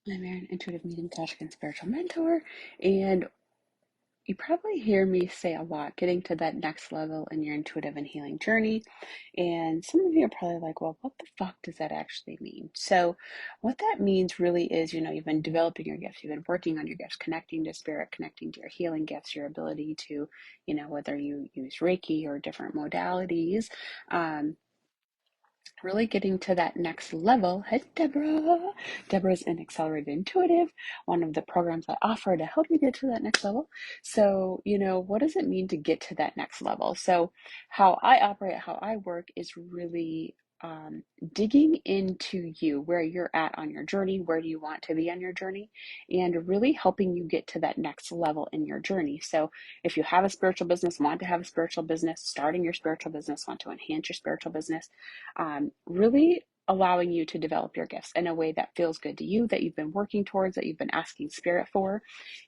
I'm Erin, intuitive medium, Akashic, and spiritual mentor, and you probably hear me say a lot, getting to that next level in your intuitive and healing journey. And some of you are probably like, well, what the fuck does that actually mean? So, what that means really is, you've been developing your gifts, you've been working on your gifts, connecting to spirit, connecting to your healing gifts, your ability to, whether you use Reiki or different modalities. Really getting to that next level. Hey, Deborah. Deborah's an accelerated intuitive, one of the programs I offer to help you get to that next level. So, what does it mean to get to that next level? So, how I operate, how I work is really digging into you, where you're at on your journey, where do you want to be on your journey, and really helping you get to that next level in your journey. So, if you have a spiritual business, want to have a spiritual business, starting your spiritual business, want to enhance your spiritual business, really allowing you to develop your gifts in a way that feels good to you, that you've been working towards, that you've been asking spirit for.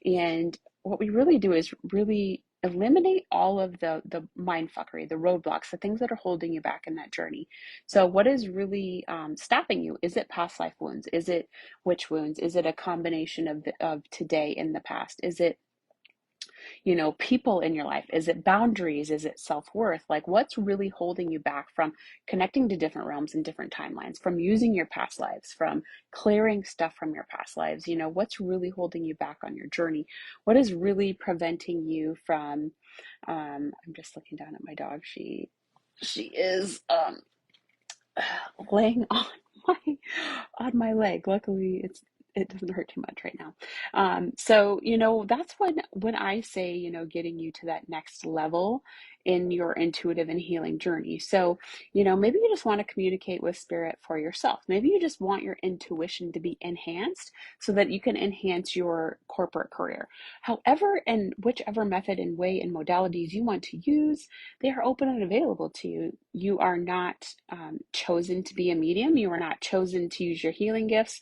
And what we really do is really eliminate all of the mind fuckery, the roadblocks, the things that are holding you back in that journey. So what is really stopping you? Is it past life wounds? Is it witch wounds? Is it a combination of today and the past? Is it people in your life? Is it boundaries? Is it self-worth? Like, what's really holding you back from connecting to different realms and different timelines, from using your past lives, from clearing stuff from your past lives? What's really holding you back on your journey? What is really preventing you from, I'm just looking down at my dog. She is laying my on my leg. Luckily, it doesn't hurt too much right now. So that's when I say, getting you to that next level in your intuitive and healing journey. So maybe you just want to communicate with spirit for yourself. Maybe you just want your intuition to be enhanced so that you can enhance your corporate career. However, and whichever method and way and modalities you want to use, they are open and available to you. You are not chosen to be a medium. You are not chosen to use your healing gifts.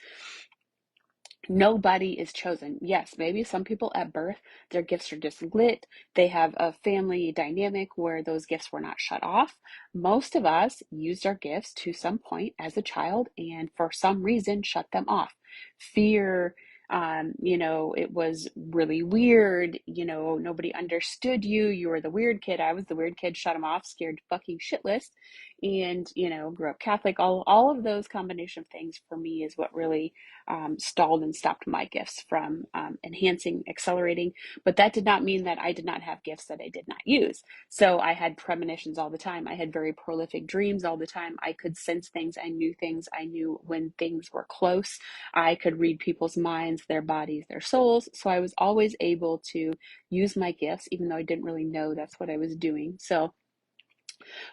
Nobody is chosen. Yes, maybe some people at birth, their gifts are just lit. They have a family dynamic where those gifts were not shut off. Most of us used our gifts to some point as a child and for some reason shut them off. Fear, it was really weird. Nobody understood you. You were the weird kid. I was the weird kid, shut them off, scared fucking shitless. And, grew up Catholic. All of those combination of things for me is what really stalled and stopped my gifts from enhancing, accelerating. But that did not mean that I did not have gifts that I did not use. So I had premonitions all the time. I had very prolific dreams all the time. I could sense things. I knew things. I knew when things were close. I could read people's minds, their bodies, their souls. So I was always able to use my gifts, even though I didn't really know that's what I was doing. So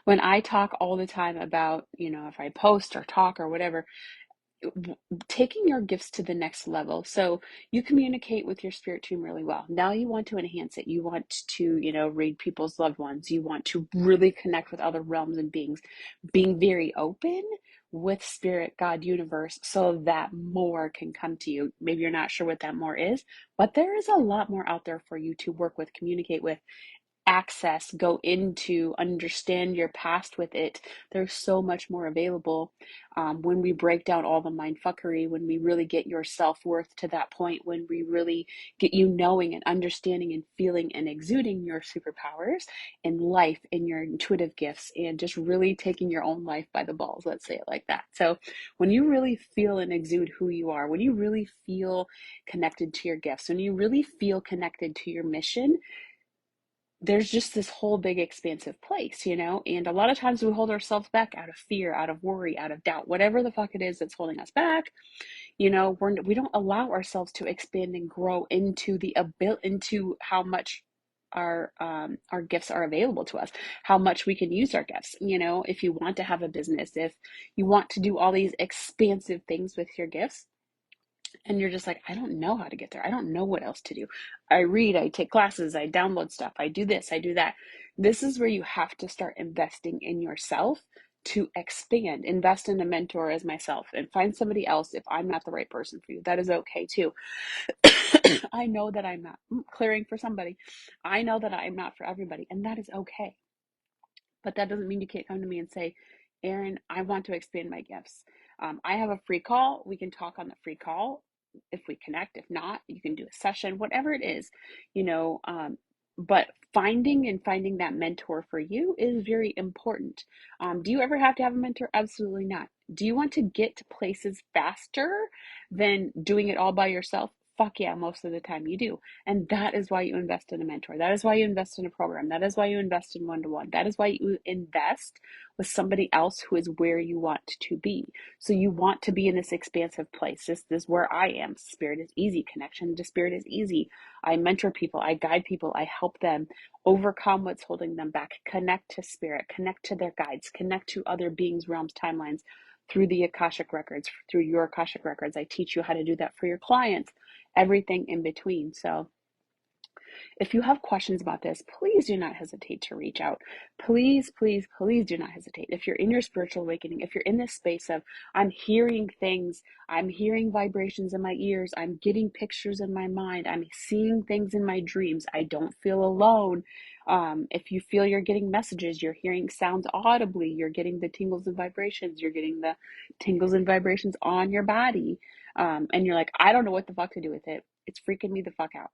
when I talk all the time about, if I post or talk or whatever, taking your gifts to the next level. So you communicate with your spirit team really well. Now you want to enhance it. You want to, read people's loved ones. You want to really connect with other realms and beings, being very open with spirit, God, universe, so that more can come to you. Maybe you're not sure what that more is, but there is a lot more out there for you to work with, communicate with, access, go into, understand your past with it. There's so much more available when we break down all the mind fuckery, when we really get your self-worth to that point, when we really get you knowing and understanding and feeling and exuding your superpowers in life, in your intuitive gifts, and just really taking your own life by the balls, let's say it like that. So when you really feel and exude who you are, when you really feel connected to your gifts, when you really feel connected to your mission, there's just this whole big expansive place, and a lot of times we hold ourselves back out of fear, out of worry, out of doubt, whatever the fuck it is that's holding us back. We don't allow ourselves to expand and grow into into how much our gifts are available to us, how much we can use our gifts. If you want to have a business, if you want to do all these expansive things with your gifts, and you're just like, I don't know how to get there. I don't know what else to do. I read, I take classes, I download stuff, I do this, I do that. This is where you have to start investing in yourself to expand. Invest in a mentor as myself and find somebody else if I'm not the right person for you. That is okay too. I know that I'm not clearing for somebody. I know that I'm not for everybody, and that is okay. But that doesn't mean you can't come to me and say, Erin, I want to expand my gifts. I have a free call. We can talk on the free call. if we connect. If not, you can do a session, whatever it is, you know. But finding that mentor for you is very important. Do you ever have to have a mentor? Absolutely not. Do you want to get to places faster than doing it all by yourself? Fuck yeah, most of the time you do. And that is why you invest in a mentor. That is why you invest in a program. That is why you invest in one-to-one. That is why you invest with somebody else who is where you want to be. So you want to be in this expansive place. This is where I am. Spirit is easy. Connection to spirit is easy. I mentor people. I guide people. I help them overcome what's holding them back. Connect to spirit. Connect to their guides. Connect to other beings, realms, timelines through the Akashic records, through your Akashic records. I teach you how to do that for your clients, everything in between. So if you have questions about this, please do not hesitate to reach out. Please, please, please do not hesitate. If you're in your spiritual awakening, if you're in this space of, I'm hearing things, I'm hearing vibrations in my ears, I'm getting pictures in my mind, I'm seeing things in my dreams, I don't feel alone. If you feel you're getting messages, you're hearing sounds audibly, you're getting the tingles and vibrations, you're getting the tingles and vibrations on your body, and you're like, I don't know what the fuck to do with it. It's freaking me the fuck out.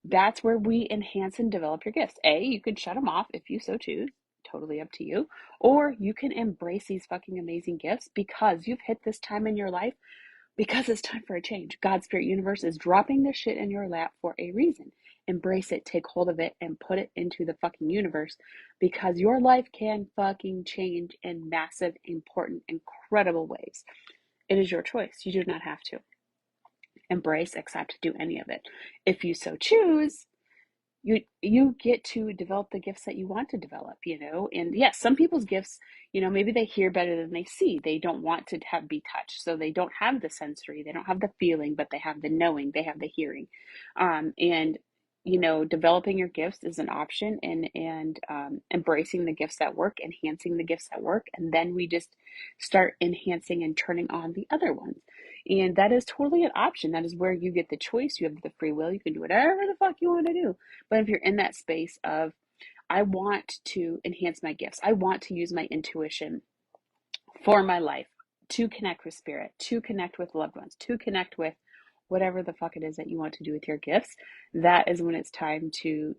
That's where we enhance and develop your gifts. You can shut them off if you so choose, totally up to you, or you can embrace these fucking amazing gifts because you've hit this time in your life, because it's time for a change. God, Spirit, Universe is dropping this shit in your lap for a reason. Embrace it, take hold of it, and put it into the fucking universe, because your life can fucking change in massive, important, incredible ways. It is your choice. You do not have to embrace, accept, do any of it. If you so choose, you get to develop the gifts that you want to develop, and yes, some people's gifts, maybe they hear better than they see. They don't want to be touched, so they don't have the sensory, they don't have the feeling, but they have the knowing, they have the hearing. And developing your gifts is an option, and embracing the gifts that work, enhancing the gifts that work, and then we just start enhancing and turning on the other ones. And that is totally an option. That is where you get the choice. You have the free will. You can do whatever the fuck you want to do. But if you're in that space of, I want to enhance my gifts, I want to use my intuition for my life, to connect with spirit, to connect with loved ones, to connect with whatever the fuck it is that you want to do with your gifts, that is when it's time to,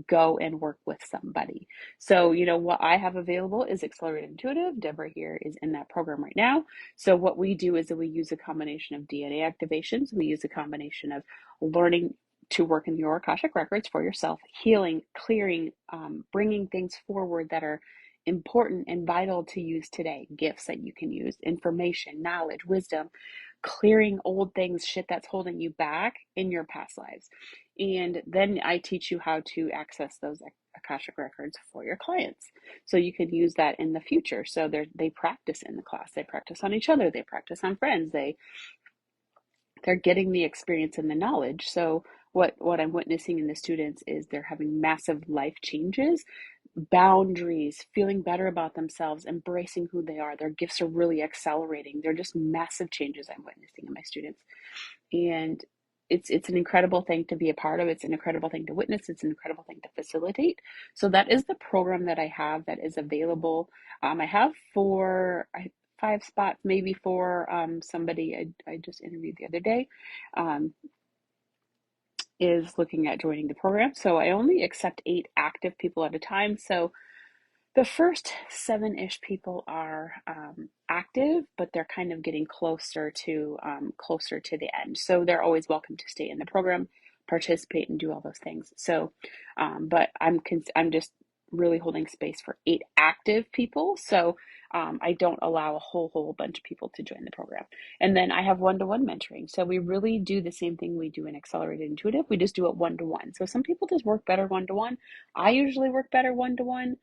go and work with somebody. So, what I have available is Accelerated Intuitive. Deborah here is in that program right now. So what we do is that we use a combination of DNA activations. We use a combination of learning to work in your Akashic records for yourself, healing, clearing, bringing things forward that are important and vital to use today, gifts that you can use, information, knowledge, wisdom, clearing old things, shit that's holding you back in your past lives. And then I teach you how to access those Akashic records for your clients, so you can use that in the future. So they practice in the class, they practice on each other, they practice on friends, they're getting the experience and the knowledge. So what I'm witnessing in the students is they're having massive life changes, boundaries, feeling better about themselves, embracing who they are. Their gifts are really accelerating. They're just massive changes I'm witnessing in my students. And it's an incredible thing to be a part of. It's an incredible thing to witness. It's an incredible thing to facilitate. So that is the program that I have that is available. I have 5 spots maybe for somebody I just interviewed the other day, is looking at joining the program. So I only accept 8 active people at a time. So the first 7-ish people are active, but they're kind of getting closer to the end. So they're always welcome to stay in the program, participate, and do all those things. So, but I'm just really holding space for 8 active people. So I don't allow a whole bunch of people to join the program. And then I have one-to-one mentoring. So we really do the same thing we do in Accelerated Intuitive. We just do it one-to-one. So some people just work better one-to-one. I usually work better one-to-one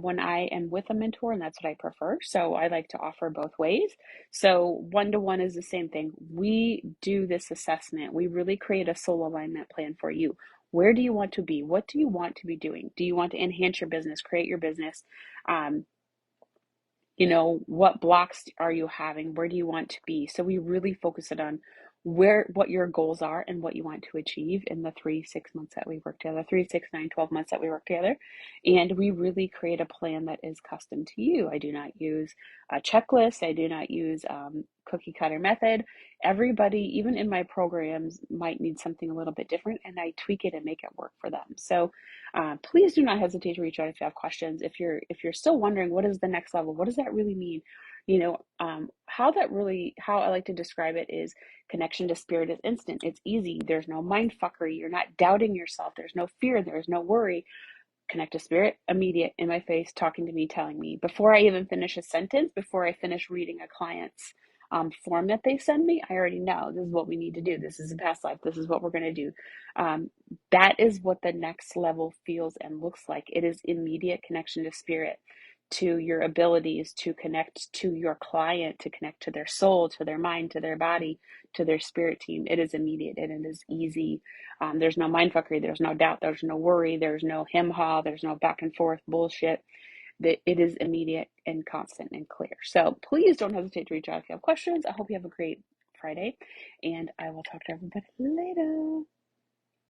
when I am with a mentor, and that's what I prefer. So I like to offer both ways. So one-to-one is the same thing. We do this assessment. We really create a soul alignment plan for you. Where do you want to be? What do you want to be doing? Do you want to enhance your business, create your business? What blocks are you having? Where do you want to be? So we really focus it on what your goals are and what you want to achieve in the 3-6 months that we work together, 3, 6, 9, 12 months that we work together. And we really create a plan that is custom to you. I do not use a checklist. I do not use cookie cutter method. Everybody, even in my programs, might need something a little bit different, and I tweak it and make it work for them. So please do not hesitate to reach out if you have questions. If you're still wondering, what is the next level? What does that really mean? How I like to describe it is connection to spirit is instant. It's easy. There's no mind fuckery. You're not doubting yourself. There's no fear. There's no worry. Connect to spirit, immediate, in my face, talking to me, telling me. Before I even finish a sentence, before I finish reading a client's form that they send me, I already know this is what we need to do. This is a past life. This is what we're going to do. That is what the next level feels and looks like. It is immediate connection to spirit, to your abilities to connect to your client, to connect to their soul, to their mind, to their body, to their spirit team. It is immediate and it is easy. There's no mindfuckery. There's no doubt. There's no worry. There's no him-ha. There's no back and forth bullshit. It is immediate and constant and clear. So please don't hesitate to reach out if you have questions. I hope you have a great Friday, and I will talk to everybody later.